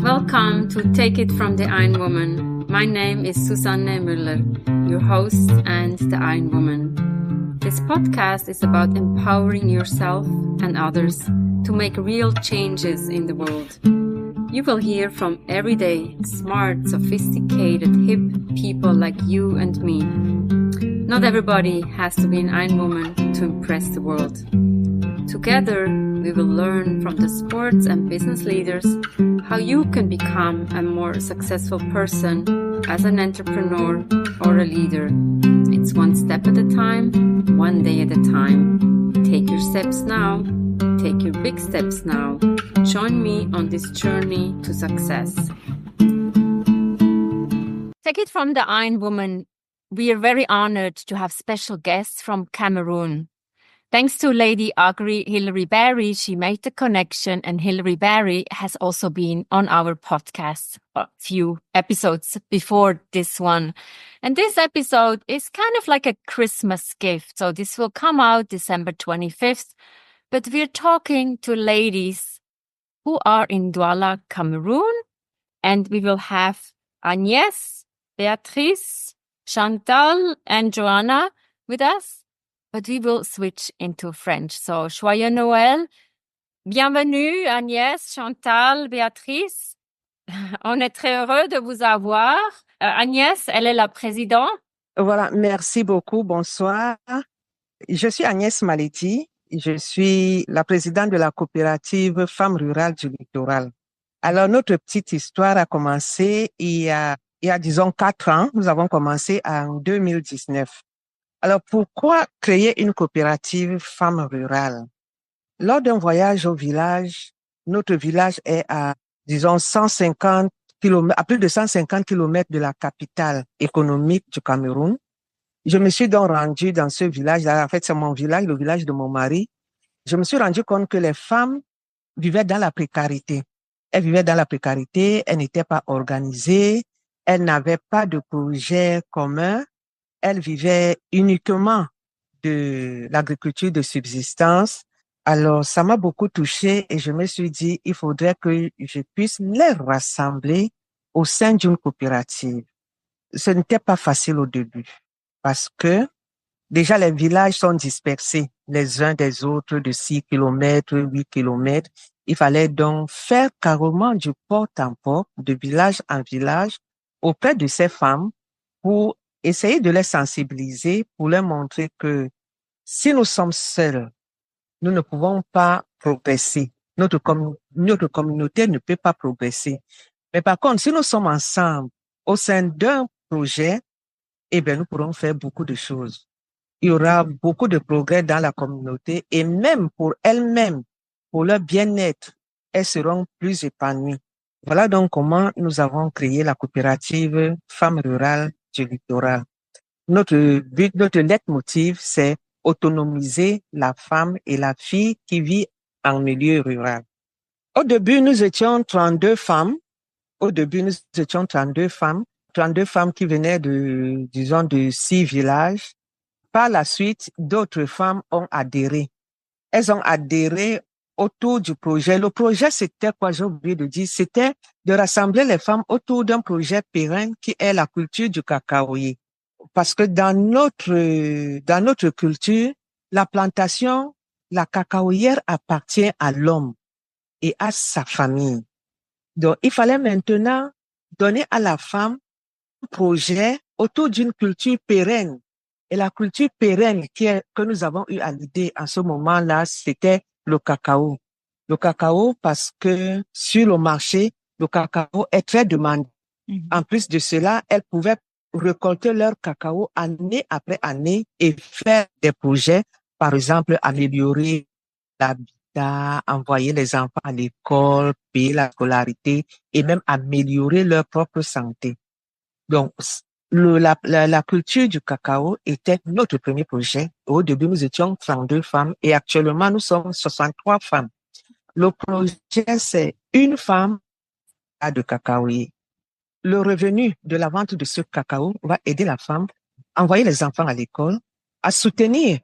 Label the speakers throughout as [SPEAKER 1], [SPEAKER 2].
[SPEAKER 1] Welcome to Take It from the Iron Woman. My name is Susanne Müller, your host and the Iron Woman. This podcast is about empowering yourself and others to make real changes in the world. You will hear from everyday, smart, sophisticated, hip people like you and me. Not everybody has to be an Iron Woman to impress the world. Together, we will learn from the sports and business leaders how you can become a more successful person as an entrepreneur or a leader. It's one step at a time, one day at a time. Take your steps now. Take your big steps now. Join me on this journey to success. Take It from the Iron Woman. We are very honored to have special guests from Cameroon. Thanks to Lady Agri Hilary Barry, she made the connection, and Hilary Barry has also been on our podcast a few episodes before this one. And this episode is kind of like a Christmas gift. So this will come out December 25th. But we're talking to ladies who are in Douala, Cameroon. And we will have Agnès, Beatrice, Chantal, and Joanna with us. But we will switch into French. So, Joyeux Noël. Bienvenue, Agnès, Chantal, Béatrice. On est très heureux de vous avoir. Agnès, elle est la présidente.
[SPEAKER 2] Voilà, merci beaucoup. Bonsoir. Je suis Agnès Maletti. Je suis la présidente de la coopérative Femmes Rurales du Littoral. Alors, notre petite histoire a commencé il y a disons 4 ans. Nous avons commencé en 2019. Alors, pourquoi créer une coopérative Femmes Rurales? Lors d'un voyage au village, notre village est à, disons, 150 km, à plus de 150 km de la capitale économique du Cameroun. Je me suis donc rendue dans ce village. En fait, c'est mon village, le village de mon mari. Je me suis rendu compte que les femmes vivaient dans la précarité. Elles vivaient dans la précarité, elles n'étaient pas organisées, elles n'avaient pas de projet commun. Elle vivait uniquement de l'agriculture de subsistance. Alors, ça m'a beaucoup touchée et je me suis dit, il faudrait que je puisse les rassembler au sein d'une coopérative. Ce n'était pas facile au début parce que déjà les villages sont dispersés les uns des autres de 6 km, 8 km. Il fallait donc faire carrément du porte en porte, de village en village auprès de ces femmes pour essayer de les sensibiliser, pour leur montrer que si nous sommes seuls, nous ne pouvons pas progresser. Notre communauté ne peut pas progresser. Mais par contre, si nous sommes ensemble au sein d'un projet, eh bien, nous pourrons faire beaucoup de choses. Il y aura beaucoup de progrès dans la communauté et même pour elles-mêmes, pour leur bien-être, elles seront plus épanouies. Voilà donc comment nous avons créé la coopérative Femmes Rurales du Littoral. Notre but, notre leitmotiv, c'est autonomiser la femme et la fille qui vit en milieu rural. Au début, nous étions 32 femmes. 32 femmes qui venaient de 6 villages. Par la suite, d'autres femmes ont adhéré. Elles ont adhéré autour du projet. Le projet, c'était quoi, j'ai oublié de dire, c'était de rassembler les femmes autour d'un projet pérenne qui est la culture du cacaoyer. Parce que dans notre culture, la plantation, la cacaoyère appartient à l'homme et à sa famille. Donc, il fallait maintenant donner à la femme un projet autour d'une culture pérenne. Et la culture pérenne que nous avons eu à l'idée en ce moment-là, c'était le cacao. Le cacao parce que sur le marché, le cacao est très demandé. En plus de cela, elles pouvaient récolter leur cacao année après année et faire des projets, par exemple, améliorer l'habitat, envoyer les enfants à l'école, payer la scolarité et même améliorer leur propre santé. Donc, la culture du cacao était notre premier projet. Au début, nous étions 32 femmes et actuellement, nous sommes 63 femmes. Le projet, c'est une femme à de cacaoyer. Le revenu de la vente de ce cacao va aider la femme à envoyer les enfants à l'école, à soutenir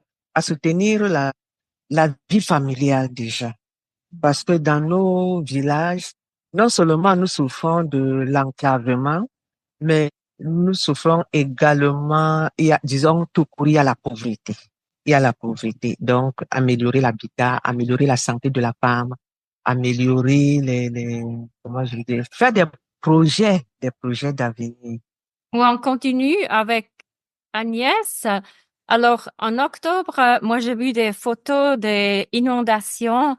[SPEAKER 2] la vie familiale déjà. parce que dans nos villages, non seulement nous souffrons de l'enclavement, mais nous souffrons également, disons, tout court, il y a la pauvreté. Il y a la pauvreté. Donc, améliorer l'habitat, améliorer la santé de la femme, améliorer comment je veux dire, faire des projets d'avenir.
[SPEAKER 1] On continue avec Agnès. Alors, en octobre, moi, j'ai vu des photos des inondations.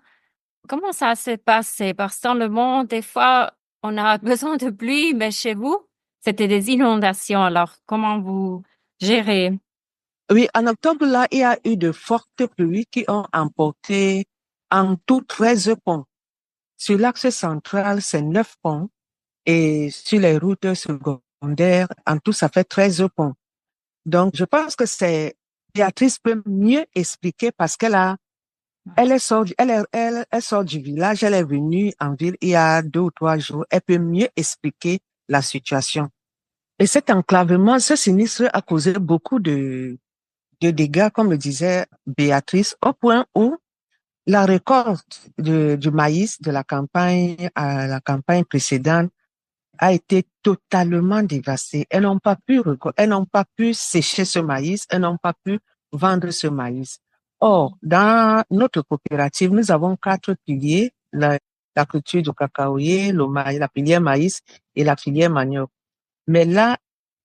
[SPEAKER 1] Comment ça s'est passé? Parce que dans le monde, des fois, on a besoin de pluie, mais chez vous, c'était des inondations. Alors, comment vous gérez?
[SPEAKER 2] Oui, en octobre, là, il y a eu de fortes pluies qui ont emporté en tout 13 ponts. Sur l'axe central, c'est 9 ponts. Et sur les routes secondaires, en tout, ça fait 13 ponts. Donc, je pense que Béatrice peut mieux expliquer parce elle sort du village, elle est venue en ville il y a 2 ou 3 jours. Elle peut mieux expliquer la situation. Et cet enclavement, ce sinistre a causé beaucoup de dégâts, comme le disait Béatrice, au point où la récolte du maïs de la campagne à la campagne précédente a été totalement dévastée. Elles n'ont pas pu sécher ce maïs, elles n'ont pas pu vendre ce maïs. Or, dans notre coopérative, nous avons 4 piliers, la culture du cacaoyer, le maïs, la filière maïs et la filière manioc. Mais là,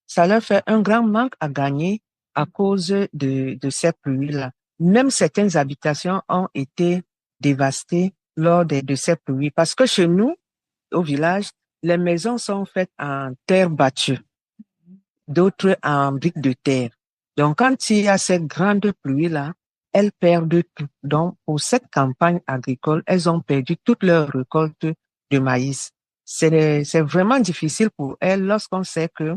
[SPEAKER 2] ça leur fait un grand manque à gagner à cause de ces pluies-là. Même certaines habitations ont été dévastées lors de ces pluies parce que chez nous, au village, les maisons sont faites en terre battue, d'autres en briques de terre. Donc, quand il y a cette grande pluie-là, elles perdent tout. Donc, pour cette campagne agricole, elles ont perdu toute leur récolte de maïs. C'est vraiment difficile pour elles lorsqu'on sait que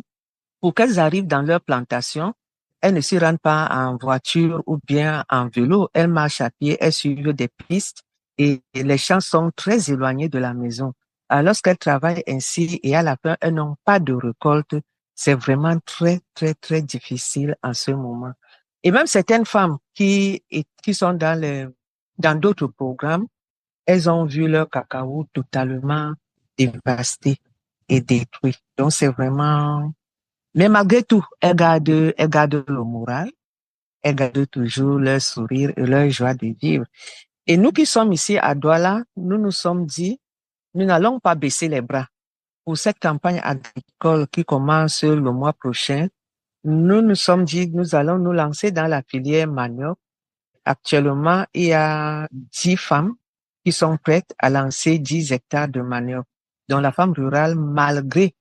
[SPEAKER 2] pour qu'elles arrivent dans leur plantation, elles ne s'y rendent pas en voiture ou bien en vélo. Elles marchent à pied, elles suivent des pistes et les champs sont très éloignés de la maison. Alors, lorsqu'elles travaillent ainsi et à la fin, elles n'ont pas de récolte, c'est vraiment très, très, très difficile en ce moment. Et même certaines femmes qui sont dans d'autres programmes, elles ont vu leur cacao totalement dévasté et détruit. Donc, c'est vraiment mais malgré tout, elles gardent le moral, elles gardent toujours leur sourire et leur joie de vivre. Et nous qui sommes ici à Douala, nous nous sommes dit, nous n'allons pas baisser les bras. Pour cette campagne agricole qui commence le mois prochain, nous nous sommes dit, nous allons nous lancer dans la filière manioc. Actuellement, il y a 10 femmes qui sont prêtes à lancer 10 hectares de manioc. Donc la femme rurale, malgré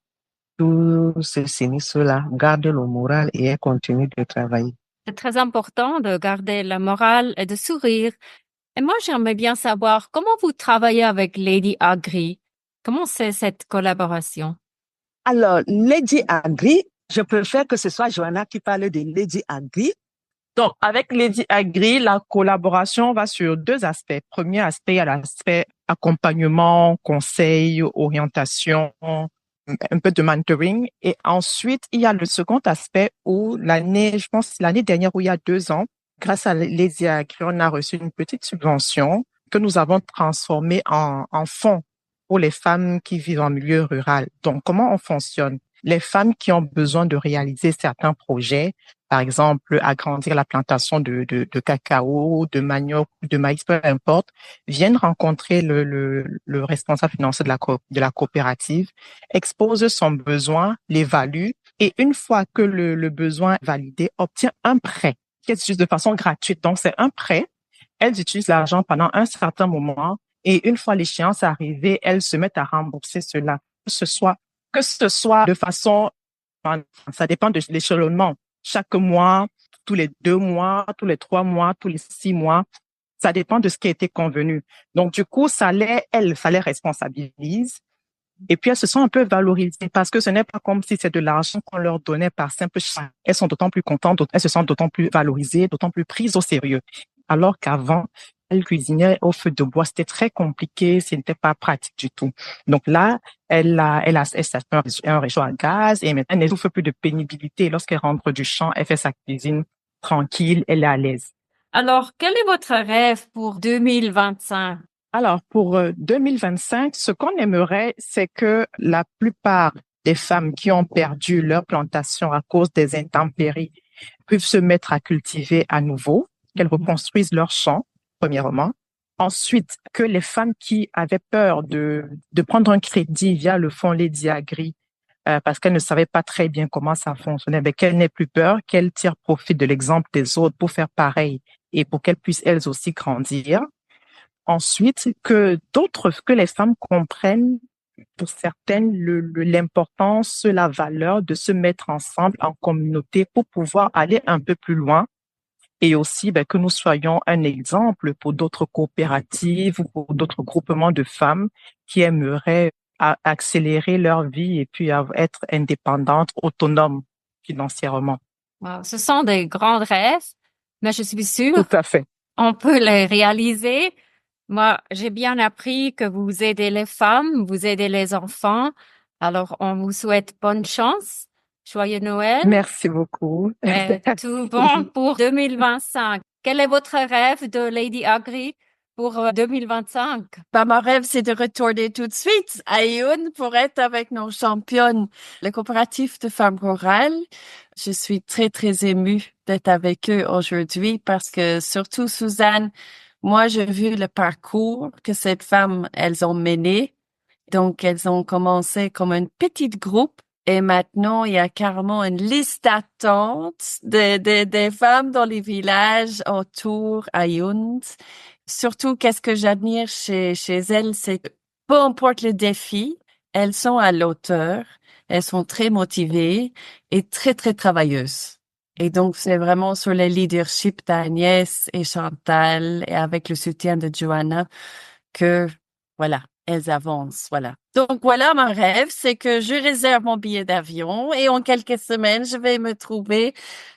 [SPEAKER 2] tout ce sinistre-là, garde le moral et elle continue de travailler.
[SPEAKER 1] C'est très important de garder la morale et de sourire. Et moi, j'aimerais bien savoir comment vous travaillez avec Lady Agri. Comment c'est cette collaboration?
[SPEAKER 2] Alors, Lady Agri, je préfère que ce soit Joanna qui parle de Lady Agri.
[SPEAKER 3] Donc, avec Lady Agri, la collaboration va sur 2 aspects. Premier aspect, il y a l'aspect accompagnement, conseil, orientation, un peu de mentoring. Et ensuite, il y a le second aspect où je pense l'année dernière ou il y a 2 ans, grâce à Lady Agri, on a reçu une petite subvention que nous avons transformée en fonds pour les femmes qui vivent en milieu rural. Donc, comment on fonctionne? Les femmes qui ont besoin de réaliser certains projets, par exemple, agrandir la plantation de cacao, de manioc, de maïs, peu importe, viennent rencontrer le responsable financier de la coopérative, exposent son besoin, l'évalue, et une fois que le besoin est validé, obtient un prêt qui est juste de façon gratuite. Donc, c'est un prêt. Elles utilisent l'argent pendant un certain moment et une fois l'échéance arrivée, elles se mettent à rembourser cela. Que ce soit de façon, ça dépend de l'échelonnement. Chaque mois, tous les 2 mois, tous les 3 mois, tous les 6 mois, ça dépend de ce qui a été convenu. Donc, du coup, ça les responsabilise. Et puis, elles se sont un peu valorisées parce que ce n'est pas comme si c'est de l'argent qu'on leur donnait par simple chèque. Elles sont d'autant plus contentes, elles se sentent d'autant plus valorisées, d'autant plus prises au sérieux. Alors qu'avant, elles cuisinaient au feu de bois. C'était très compliqué, ce n'était pas pratique du tout. Donc là, elle s'achète un réchaud à gaz et maintenant, elle ne souffre plus de pénibilité. Lorsqu'elle rentre du champ, elle fait sa cuisine tranquille, elle est à l'aise.
[SPEAKER 1] Alors, quel est votre rêve pour 2025?
[SPEAKER 3] Alors, pour 2025, ce qu'on aimerait, c'est que la plupart des femmes qui ont perdu leur plantation à cause des intempéries puissent se mettre à cultiver à nouveau, qu'elles reconstruisent leurs champs, premièrement. Ensuite, que les femmes qui avaient peur de prendre un crédit via le fonds Lady Agri, parce qu'elles ne savaient pas très bien comment ça fonctionnait, mais qu'elles n'aient plus peur, qu'elles tirent profit de l'exemple des autres pour faire pareil et pour qu'elles puissent elles aussi grandir. Ensuite, que les femmes comprennent pour certaines l'importance, la valeur de se mettre ensemble en communauté pour pouvoir aller un peu plus loin et aussi que nous soyons un exemple pour d'autres coopératives ou pour d'autres groupements de femmes qui aimeraient accélérer leur vie et puis être indépendantes, autonomes financièrement.
[SPEAKER 1] Wow, ce sont des grands rêves, mais je suis sûre
[SPEAKER 3] Tout à fait.
[SPEAKER 1] on peut les réaliser. Moi, j'ai bien appris que vous aidez les femmes, vous aidez les enfants. Alors, on vous souhaite bonne chance. Joyeux Noël.
[SPEAKER 3] Merci beaucoup.
[SPEAKER 1] Et tout bon pour 2025. Quel est votre rêve de Lady Agri pour 2025?
[SPEAKER 4] Mon rêve, c'est de retourner tout de suite à Ayoun pour être avec nos championnes, le coopératif de femmes rurales. Je suis très, très émue d'être avec eux aujourd'hui parce que surtout Suzanne, moi, j'ai vu le parcours que ces femmes, elles ont mené. Donc, elles ont commencé comme un petit groupe et maintenant, il y a carrément une liste d'attente des femmes dans les villages autour à Ayoun. Surtout, qu'est-ce que j'admire chez elles, c'est que peu importe le défi, elles sont à l'auteur, elles sont très motivées et très, très travailleuses. Et donc, c'est vraiment sur le leadership d'Agnès et Chantal et avec le soutien de Joanna que, voilà, elles avancent, voilà. Donc, voilà, mon rêve, c'est que je réserve mon billet d'avion et en quelques semaines, je vais me trouver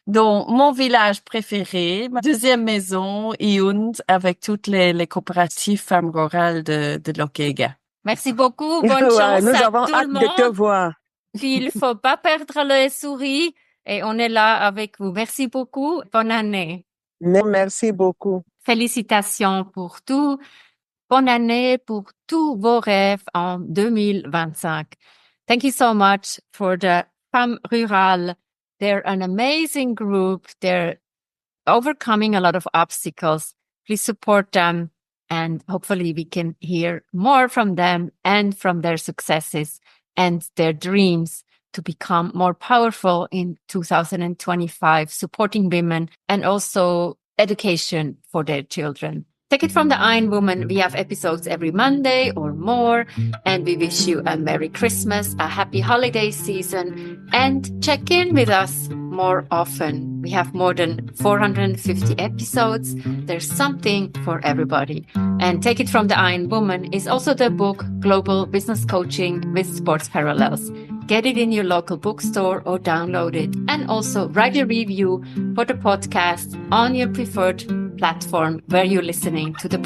[SPEAKER 4] dans mon village préféré, ma deuxième maison, Ayoun, avec toutes les coopératives femmes rurales de Lokega.
[SPEAKER 1] Merci beaucoup. Bonne chance
[SPEAKER 2] Nous
[SPEAKER 1] à
[SPEAKER 2] avons
[SPEAKER 1] tout
[SPEAKER 2] hâte
[SPEAKER 1] le
[SPEAKER 2] de te
[SPEAKER 1] monde.
[SPEAKER 2] voir.
[SPEAKER 1] Puis, il faut pas perdre le sourire et on est là avec vous. Merci beaucoup. Bonne année.
[SPEAKER 2] Merci beaucoup.
[SPEAKER 1] Félicitations pour tout. Bonne année pour tous vos rêves en 2025. Thank you so much for the Femmes Rurales. They're an amazing group. They're overcoming a lot of obstacles. Please support them and hopefully we can hear more from them and from their successes and their dreams to become more powerful in 2025, supporting women and also education for their children. Take it from the Iron Woman. We have episodes every Monday or more, and we wish you a Merry Christmas, a happy holiday season, and check in with us more often. We have more than 450 episodes. There's something for everybody. And Take It from the Iron Woman is also the book Global Business Coaching with Sports Parallels. Get it in your local bookstore or download it. And also write a review for the podcast on your preferred platform where you're listening to the podcast.